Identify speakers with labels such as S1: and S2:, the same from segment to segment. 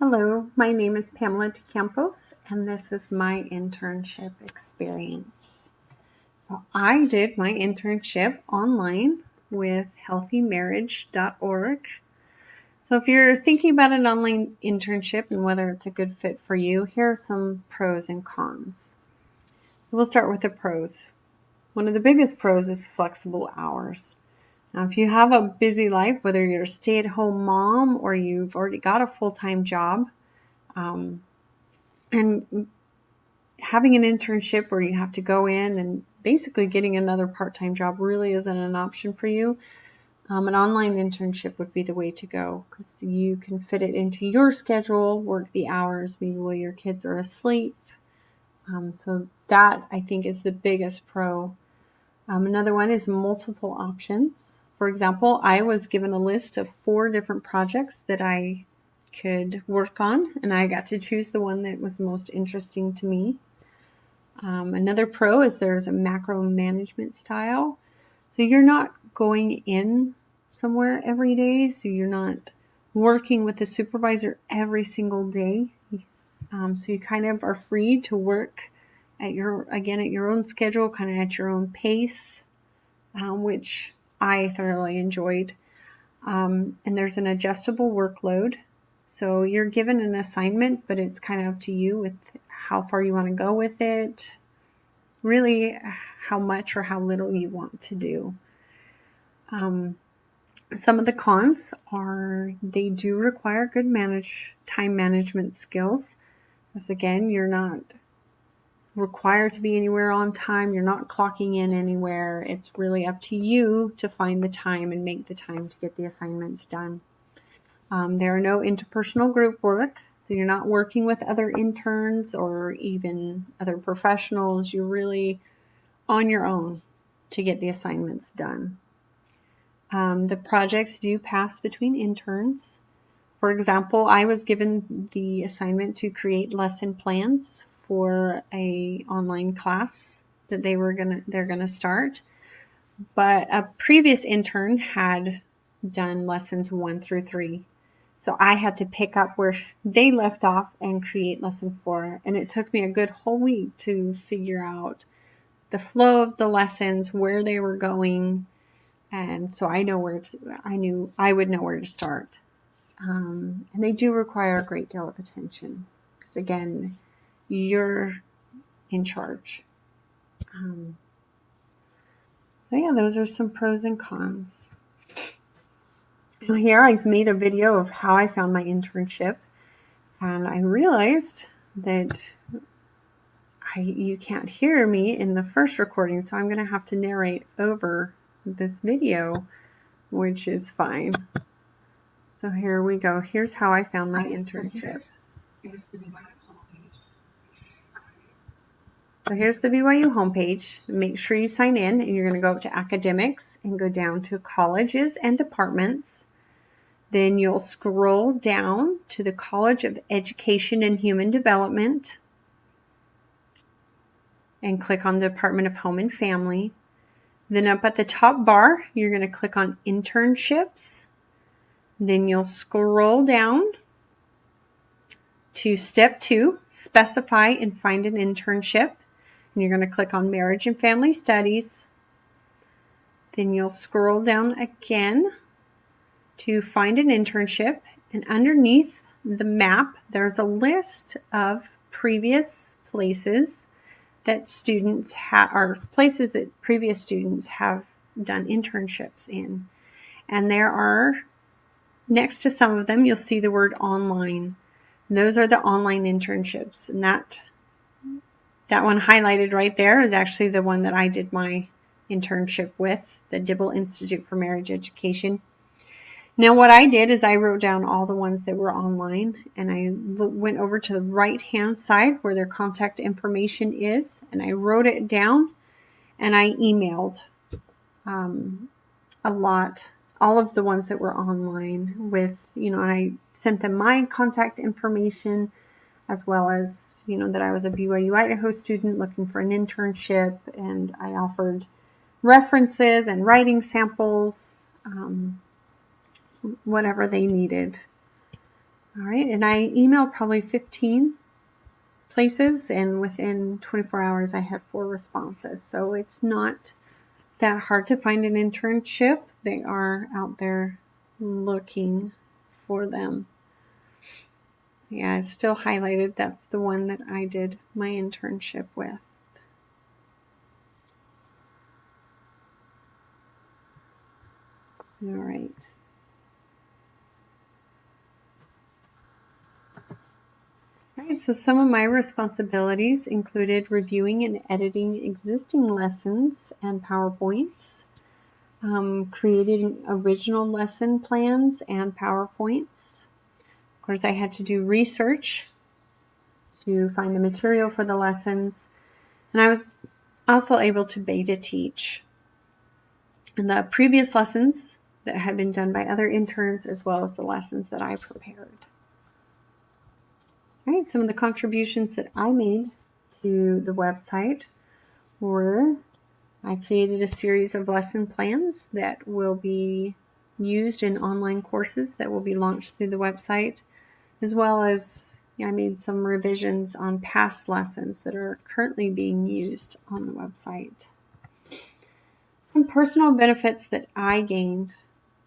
S1: Hello, my name is Pamela DeCampos, and this is my internship experience. So I did my internship online with healthymarriage.org. So if you're thinking about an online internship and whether it's a good fit for you, here are some pros and cons. We'll start with the pros. One of the biggest pros is flexible hours. Now, if you have a busy life, whether you're a stay-at-home mom or you've already got a full-time job, and having an internship where you have to go in and basically getting another part-time job really isn't an option for you, an online internship would be the way to go because you can fit it into your schedule, work the hours maybe while your kids are asleep. So that, I think, is the biggest pro. Another one is multiple options. For example, I was given a list of 4 different projects that I could work on, and I got to choose the one that was most interesting to me. Another pro is there's a macro management style. So you're not going in somewhere every day, so you're not working with the supervisor every single day. So you kind of are free to work at your own schedule, kind of at your own pace, which I thoroughly enjoyed. And there's an adjustable workload. So you're given an assignment, but it's kind of up to you with how far you want to go with it, really how much or how little you want to do. Some of the cons are they do require good time management skills. Because again, you're not required to be anywhere on time. You're not clocking in anywhere. It's really up to you to find the time and make the time to get the assignments done. There are no interpersonal group work, so you're not working with other interns or even other professionals. You're really on your own to get the assignments done. The projects do pass between interns. For example, I was given the assignment to create lesson plans for a online class that they're gonna start. But a previous intern had done lessons 1 through 3. So I had to pick up where they left off and create lesson 4. And it took me a good whole week to figure out the flow of the lessons, where they were going. And so I knew I would know where to start. And they do require a great deal of attention because again, you're in charge. So yeah, those are some pros and cons. So here I've made a video of how I found my internship, and I realized that you can't hear me in the first recording, so I'm going to have to narrate over this video, which is fine. So here we go. Here's how I found my internship. So here's the BYU homepage. Make sure you sign in, and you're going to go up to academics and go down to colleges and departments. Then you'll scroll down to the College of Education and Human Development and click on the Department of Home and Family. Then up at the top bar, you're going to click on internships. Then you'll scroll down to step 2, specify and find an internship. And you're going to click on Marriage and Family Studies. Then you'll scroll down again to find an internship. And underneath the map, there's a list of previous places that students places that previous students have done internships in. And there are, next to some of them, you'll see the word online. And those are the online internships. And that one highlighted right there is actually the one that I did my internship with, the Dibble Institute for Marriage Education. Now what I did is I wrote down all the ones that were online, and I went over to the right-hand side where their contact information is, and I wrote it down, and I emailed all of the ones that were online with, and I sent them my contact information, as well as, that I was a BYU Idaho student looking for an internship, and I offered references and writing samples, whatever they needed. All right, and I emailed probably 15 places, and within 24 hours I had 4 responses. So it's not that hard to find an internship. They are out there looking for them. Yeah, it's still highlighted. That's the one that I did my internship with. All right. All right, so some of my responsibilities included reviewing and editing existing lessons and PowerPoints, creating original lesson plans and PowerPoints. Of course, I had to do research to find the material for the lessons, and I was also able to beta teach the previous lessons that had been done by other interns, as well as the lessons that I prepared. All right, some of the contributions that I made to the website were I created a series of lesson plans that will be used in online courses that will be launched through the website, as well as I made some revisions on past lessons that are currently being used on the website. Some personal benefits that I gained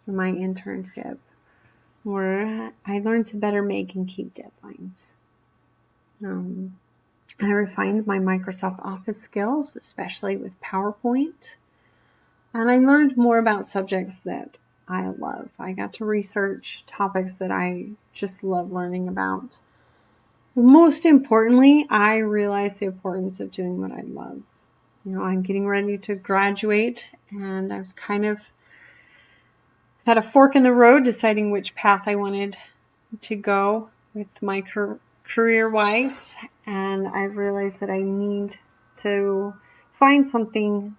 S1: from my internship were I learned to better make and keep deadlines. I refined my Microsoft Office skills, especially with PowerPoint, and I learned more about subjects that I love. I got to research topics that I just love learning about. Most importantly, I realized the importance of doing what I love. I'm getting ready to graduate, and I was kind of at a fork in the road deciding which path I wanted to go with my career-wise, and I realized that I need to find something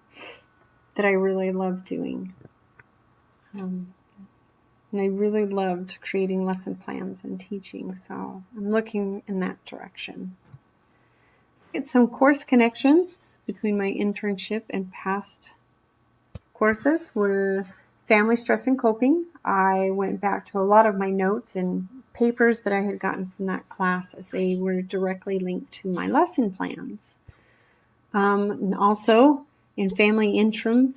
S1: that I really love doing. And I really loved creating lesson plans and teaching, so I'm looking in that direction. Get some course connections between my internship and past courses were family stress and coping. I went back to a lot of my notes and papers that I had gotten from that class, as they were directly linked to my lesson plans. And also in family interim,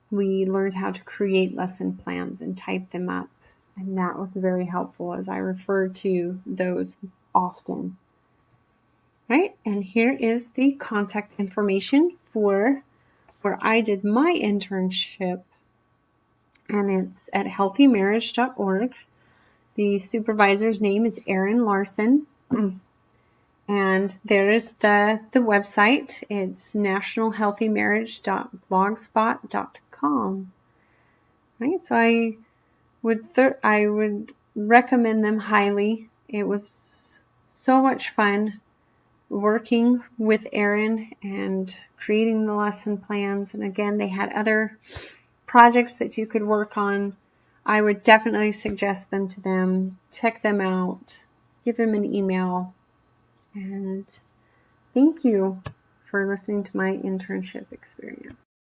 S1: we learned how to create lesson plans and type them up, and that was very helpful as I refer to those often. Right, and here is the contact information for where I did my internship, and it's at healthymarriage.org. The supervisor's name is Erin Larson, and there is the website. It's nationalhealthymarriage.blogspot.com. Right, so I would recommend them highly. It was so much fun working with Erin and creating the lesson plans. And again, they had other projects that you could work on. I would definitely suggest them to them. Check them out. Give them an email. And thank you for listening to my internship experience.